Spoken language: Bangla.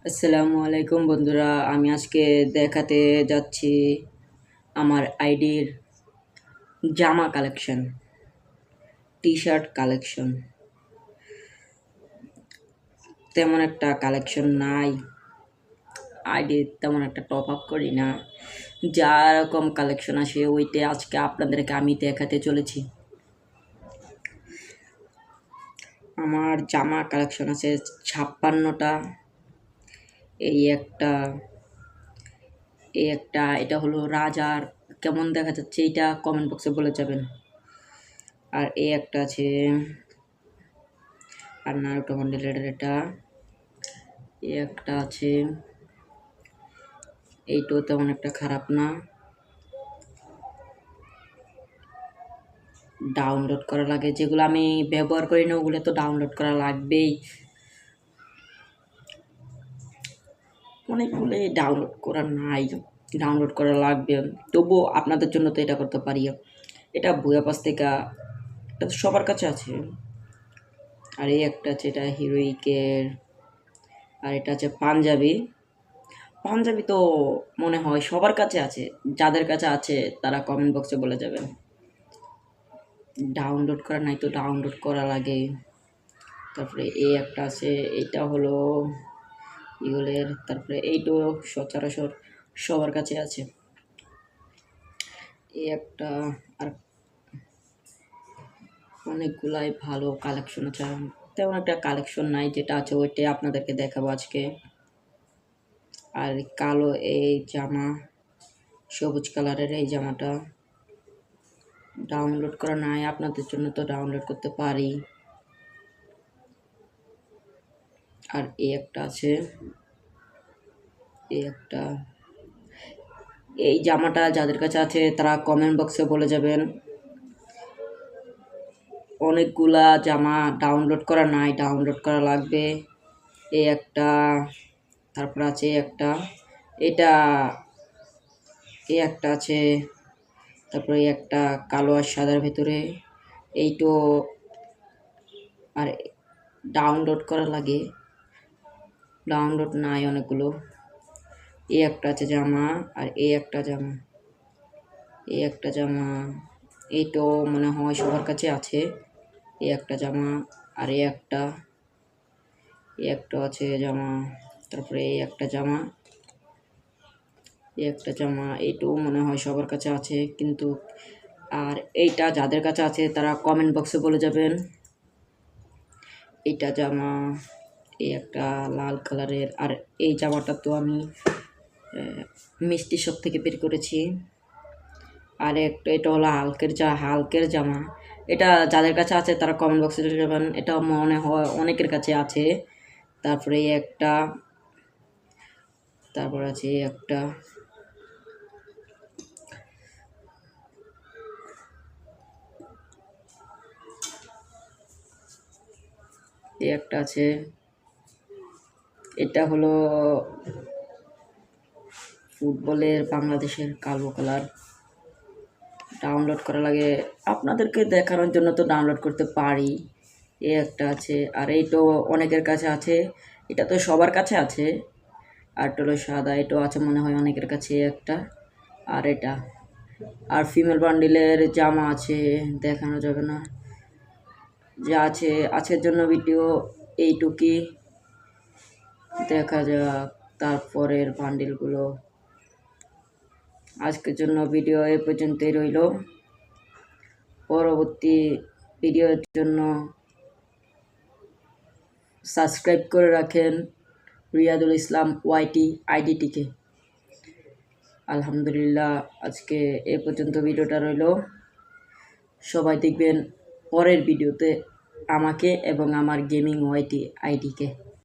আসসালামু আলাইকুম বন্ধুরা, আমি আজকে দেখাতে যাচ্ছি আমার আইডির জামা কালেকশন, টি শার্ট কালেকশন। তেমন একটা কালেকশন নাই, আইডি তেমন একটা টপ আপ করি না। যা রকম কালেকশন আসে ওইটা আজকে আপনাদেরকে আমি দেখাতে চলেছি। আমার জামা কালেকশন আছে 56টা। এই একটা এটা হলো রাজার, কেমন দেখা যাচ্ছে এটা কমেন্ট বক্সে বলে যাবেন। আর এই একটা আছে, আর নারুটো বান্ডেলের এটা এই একটা আছে। এইটাও তেমন একটা খারাপ না, ডাউনলোড করা লাগে। যেগুলো আমি ব্যবহার করি না ওগুলো তো ডাউনলোড করা লাগবেই। অনেকগুলো ডাউনলোড করা নাই, ডাউনলোড করা লাগবে। তবুও আপনাদের জন্য তো এটা করতে পারি। এটা বইয়া পাশ থেকে, এটা তো সবার কাছে আছে। আর এই একটা আছে, এটা হিরোইকের। আর এটা আছে পাঞ্জাবি। পাঞ্জাবি তো মনে হয় সবার কাছে আছে, যাদের কাছে আছে তারা কমেন্ট বক্সে বলে যাবেন। ডাউনলোড করা নাই তো ডাউনলোড করা লাগে। তারপরে এই একটা আছে, এইটা হলো ইগলের। তারপরে এইটাও সচরাচর সবার কাছে আছে। এই একটা, আর অনেকগুলাই ভালো কালেকশন আছে। তেমন একটা কালেকশন নাই, যেটা আছে ওইটাই আপনাদেরকে দেখাবো আজকে। আর কালো এই জামা, সবুজ কালারের এই জামাটা ডাউনলোড করা নাই, আপনাদের জন্য তো ডাউনলোড করতে পারি। আর এই একটা আছে, এই একটা। এই জামাটা যাদের কাছে আছে তারা কমেন্ট বক্সে বলে যাবেন। অনেকগুলা জামা ডাউনলোড করা নাই, ডাউনলোড করা লাগবে। এই একটা, তারপর আছে একটা, এটা এই একটা আছে। তারপরে একটা কালো আর সাদার ভেতরে, এইটো। আর ডাউনলোড করা লাগে, ডাউনলোড নাই অনেকগুলো। এই একটা আছে জামা, আর এই একটা জামা, এই একটা জামা। এইটাও মনে হয় সবার কাছে আছে। এই একটা জামা, আর এই একটা আছে জামা। তারপরে এই একটা জামা, এই একটা জামা। এইটাও মনে হয় সবার কাছে আছে কিন্তু। আর এইটা যাদের কাছে আছে তারা কমেন্ট বক্সে বলে যাবেন। এইটা জামা, এই একটা লাল কালারের। আর এই জামাটা তো আমি মিষ্টি শপ থেকে বের করেছি। আর একটা, এটা হলো হালকের জামা। এটা যাদের কাছে আছে তারা কমেন্ট বক্সে যাবেন। এটা মনে হয় অনেকের কাছে আছে। তারপরে এই একটা, তারপর আছে এই একটা। এই একটা আছে, এটা হলো ফুটবলের বাংলাদেশের কালো কালার। ডাউনলোড করা লাগে, আপনাদেরকে দেখানোর জন্য তো ডাউনলোড করতে পারি। এই একটা আছে, আর এইটাও অনেকের কাছে আছে। এটা তো সবার কাছে আছে। আর এটা হলো সাদা, এটাও আছে মনে হয় অনেকের কাছে একটা। আর এটা, আর ফিমেল বান্ডিলের জামা আছে, দেখানো যাবে না। যা আছে আজকের জন্য ভিডিও এইটুকুই, দেখা যাক তারপরের বান্ডিলগুলো। আজকের জন্য ভিডিও এ পর্যন্তই রইল। পরবর্তী ভিডিওর জন্য সাবস্ক্রাইব করে রাখেন রিয়াদুল ইসলাম ওয়াইটি আইডিটিকে। আলহামদুলিল্লাহ, আজকে এ পর্যন্ত ভিডিওটা রইল। সবাই দেখবেন পরের ভিডিওতে আমাকে এবং আমার গেমিং ওয়াইটি আইডিকে।